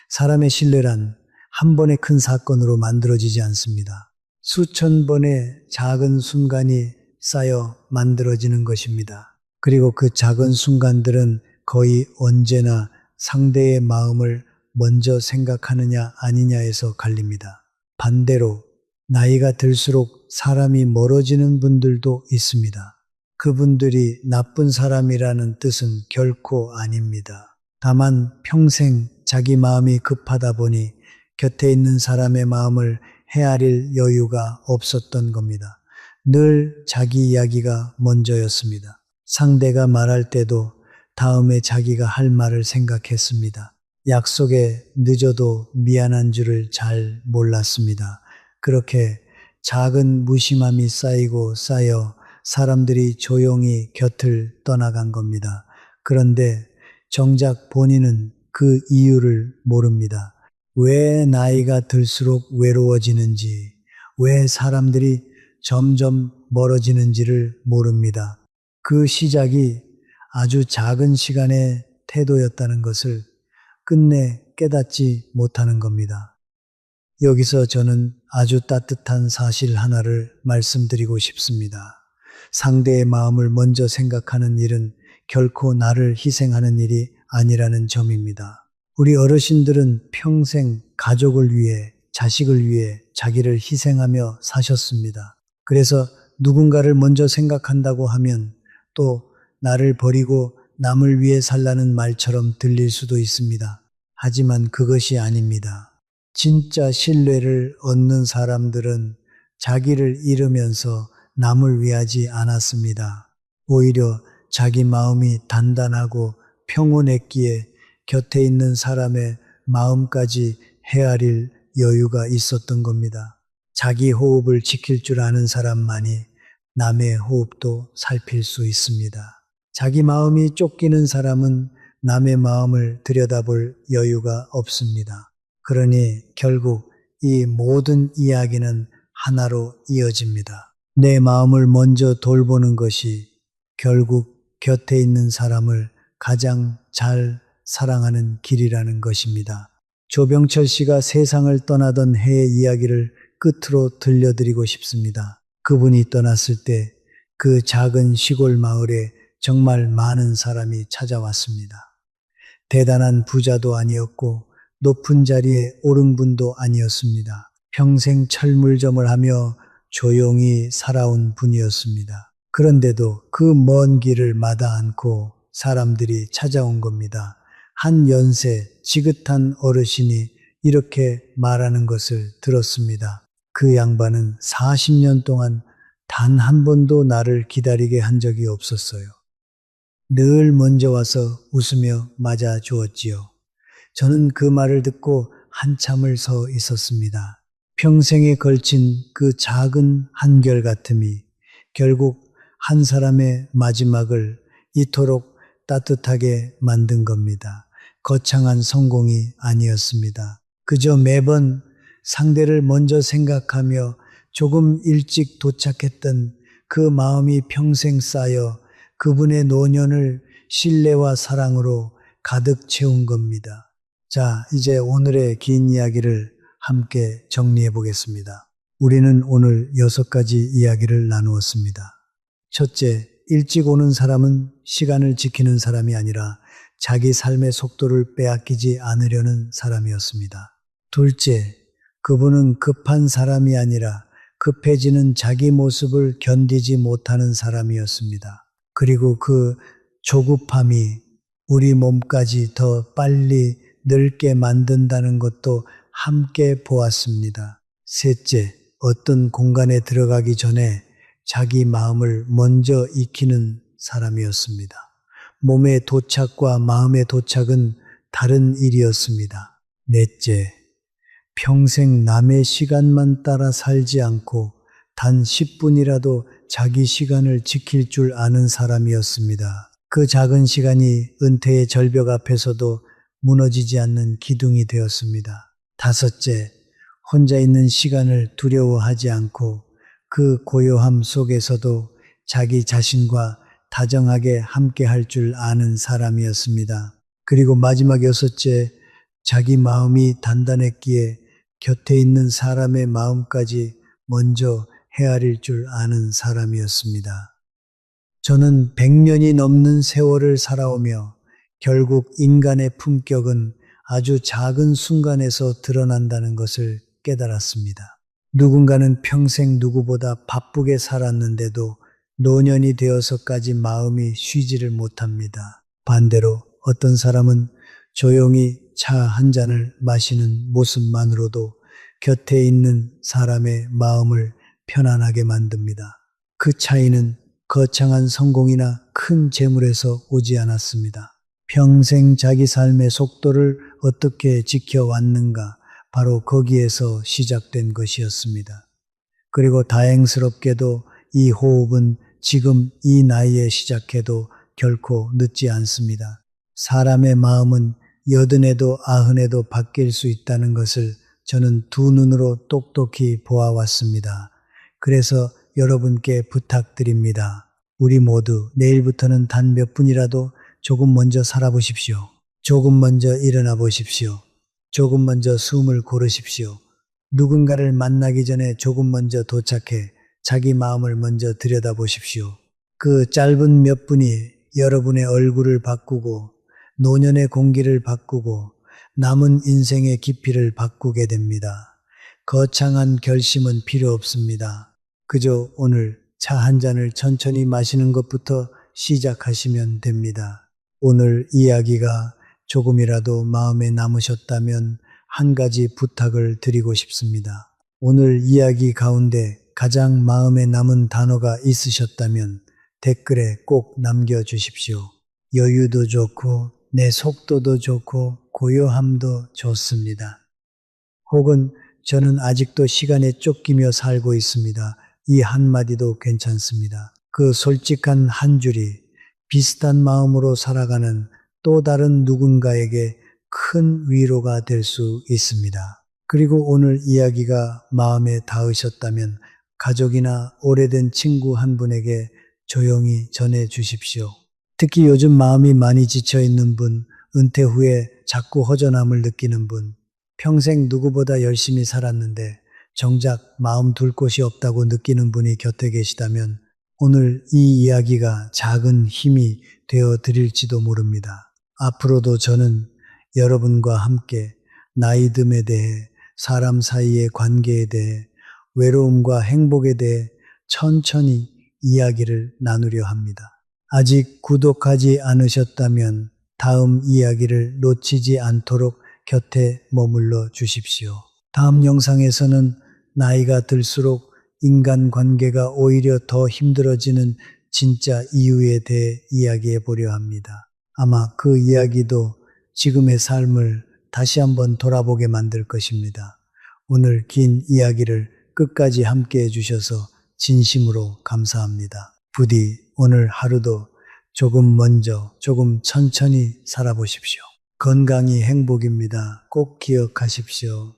사람의 신뢰란 한 번의 큰 사건으로 만들어지지 않습니다. 수천 번의 작은 순간이 쌓여 만들어지는 것입니다. 그리고 그 작은 순간들은 거의 언제나 상대의 마음을 먼저 생각하느냐 아니냐에서 갈립니다. 반대로 나이가 들수록 사람이 멀어지는 분들도 있습니다. 그분들이 나쁜 사람이라는 뜻은 결코 아닙니다. 다만 평생 자기 마음이 급하다 보니 곁에 있는 사람의 마음을 헤아릴 여유가 없었던 겁니다. 늘 자기 이야기가 먼저였습니다. 상대가 말할 때도 다음에 자기가 할 말을 생각했습니다. 약속에 늦어도 미안한 줄을 잘 몰랐습니다. 그렇게 작은 무심함이 쌓이고 쌓여 사람들이 조용히 곁을 떠나간 겁니다. 그런데 정작 본인은 그 이유를 모릅니다. 왜 나이가 들수록 외로워지는지, 왜 사람들이 점점 멀어지는지를 모릅니다. 그 시작이 아주 작은 시간의 태도였다는 것을 끝내 깨닫지 못하는 겁니다. 여기서 저는 아주 따뜻한 사실 하나를 말씀드리고 싶습니다. 상대의 마음을 먼저 생각하는 일은 결코 나를 희생하는 일이 아니라는 점입니다. 우리 어르신들은 평생 가족을 위해, 자식을 위해 자기를 희생하며 사셨습니다. 그래서 누군가를 먼저 생각한다고 하면 또 나를 버리고 남을 위해 살라는 말처럼 들릴 수도 있습니다. 하지만 그것이 아닙니다. 진짜 신뢰를 얻는 사람들은 자기를 잃으면서 남을 위하지 않았습니다. 오히려 자기 마음이 단단하고 평온했기에 곁에 있는 사람의 마음까지 헤아릴 여유가 있었던 겁니다. 자기 호흡을 지킬 줄 아는 사람만이 남의 호흡도 살필 수 있습니다. 자기 마음이 쫓기는 사람은 남의 마음을 들여다볼 여유가 없습니다. 그러니 결국 이 모든 이야기는 하나로 이어집니다. 내 마음을 먼저 돌보는 것이 결국 곁에 있는 사람을 가장 잘 사랑하는 길이라는 것입니다. 조병철 씨가 세상을 떠나던 해의 이야기를 끝으로 들려드리고 싶습니다. 그분이 떠났을 때 그 작은 시골 마을에 정말 많은 사람이 찾아왔습니다. 대단한 부자도 아니었고 높은 자리에 오른 분도 아니었습니다. 평생 철물점을 하며 조용히 살아온 분이었습니다. 그런데도 그 먼 길을 마다 않고 사람들이 찾아온 겁니다. 한 연세 지긋한 어르신이 이렇게 말하는 것을 들었습니다. 그 양반은 40년 동안 단 한 번도 나를 기다리게 한 적이 없었어요. 늘 먼저 와서 웃으며 맞아 주었지요. 저는 그 말을 듣고 한참을 서 있었습니다. 평생에 걸친 그 작은 한결같음이 결국 한 사람의 마지막을 이토록 따뜻하게 만든 겁니다. 거창한 성공이 아니었습니다. 그저 매번 상대를 먼저 생각하며 조금 일찍 도착했던 그 마음이 평생 쌓여 그분의 노년을 신뢰와 사랑으로 가득 채운 겁니다. 자, 이제 오늘의 긴 이야기를 함께 정리해 보겠습니다. 우리는 오늘 6가지 이야기를 나누었습니다. 첫째, 일찍 오는 사람은 시간을 지키는 사람이 아니라 자기 삶의 속도를 빼앗기지 않으려는 사람이었습니다. 둘째, 그분은 급한 사람이 아니라 급해지는 자기 모습을 견디지 못하는 사람이었습니다. 그리고 그 조급함이 우리 몸까지 더 빨리 늙게 만든다는 것도 함께 보았습니다. 셋째, 어떤 공간에 들어가기 전에 자기 마음을 먼저 익히는 사람이었습니다. 몸의 도착과 마음의 도착은 다른 일이었습니다. 넷째, 평생 남의 시간만 따라 살지 않고 단 10분이라도 자기 시간을 지킬 줄 아는 사람이었습니다. 그 작은 시간이 은퇴의 절벽 앞에서도 무너지지 않는 기둥이 되었습니다. 다섯째, 혼자 있는 시간을 두려워하지 않고 그 고요함 속에서도 자기 자신과 다정하게 함께 할 줄 아는 사람이었습니다. 그리고 마지막 여섯째, 자기 마음이 단단했기에 곁에 있는 사람의 마음까지 먼저 헤아릴 줄 아는 사람이었습니다. 저는 100년이 넘는 세월을 살아오며 결국 인간의 품격은 아주 작은 순간에서 드러난다는 것을 깨달았습니다. 누군가는 평생 누구보다 바쁘게 살았는데도 노년이 되어서까지 마음이 쉬지를 못합니다. 반대로 어떤 사람은 조용히 차 한 잔을 마시는 모습만으로도 곁에 있는 사람의 마음을 편안하게 만듭니다. 그 차이는 거창한 성공이나 큰 재물에서 오지 않았습니다. 평생 자기 삶의 속도를 어떻게 지켜왔는가, 바로 거기에서 시작된 것이었습니다. 그리고 다행스럽게도 이 호흡은 지금 이 나이에 시작해도 결코 늦지 않습니다. 사람의 마음은 여든에도 아흔에도 바뀔 수 있다는 것을 저는 두 눈으로 똑똑히 보아왔습니다. 그래서 여러분께 부탁드립니다. 우리 모두 내일부터는 단 몇 분이라도 조금 먼저 살아보십시오. 조금 먼저 일어나 보십시오. 조금 먼저 숨을 고르십시오. 누군가를 만나기 전에 조금 먼저 도착해 자기 마음을 먼저 들여다보십시오. 그 짧은 몇 분이 여러분의 얼굴을 바꾸고 노년의 공기를 바꾸고 남은 인생의 깊이를 바꾸게 됩니다. 거창한 결심은 필요 없습니다. 그저 오늘 차 한 잔을 천천히 마시는 것부터 시작하시면 됩니다. 오늘 이야기가 조금이라도 마음에 남으셨다면 한 가지 부탁을 드리고 싶습니다. 오늘 이야기 가운데 가장 마음에 남은 단어가 있으셨다면 댓글에 꼭 남겨주십시오. 여유도 좋고 내 속도도 좋고 고요함도 좋습니다. 혹은 저는 아직도 시간에 쫓기며 살고 있습니다. 이 한마디도 괜찮습니다. 그 솔직한 한 줄이 비슷한 마음으로 살아가는 또 다른 누군가에게 큰 위로가 될 수 있습니다. 그리고 오늘 이야기가 마음에 닿으셨다면 가족이나 오래된 친구 한 분에게 조용히 전해 주십시오. 특히 요즘 마음이 많이 지쳐 있는 분, 은퇴 후에 자꾸 허전함을 느끼는 분, 평생 누구보다 열심히 살았는데 정작 마음 둘 곳이 없다고 느끼는 분이 곁에 계시다면 오늘 이 이야기가 작은 힘이 되어 드릴지도 모릅니다. 앞으로도 저는 여러분과 함께 나이듦에 대해, 사람 사이의 관계에 대해, 외로움과 행복에 대해 천천히 이야기를 나누려 합니다. 아직 구독하지 않으셨다면 다음 이야기를 놓치지 않도록 곁에 머물러 주십시오. 다음 영상에서는 나이가 들수록 인간관계가 오히려 더 힘들어지는 진짜 이유에 대해 이야기해 보려 합니다. 아마 그 이야기도 지금의 삶을 다시 한번 돌아보게 만들 것입니다. 오늘 긴 이야기를 끝까지 함께 해주셔서 진심으로 감사합니다. 부디 오늘 하루도 조금 먼저, 조금 천천히 살아보십시오. 건강이 행복입니다. 꼭 기억하십시오.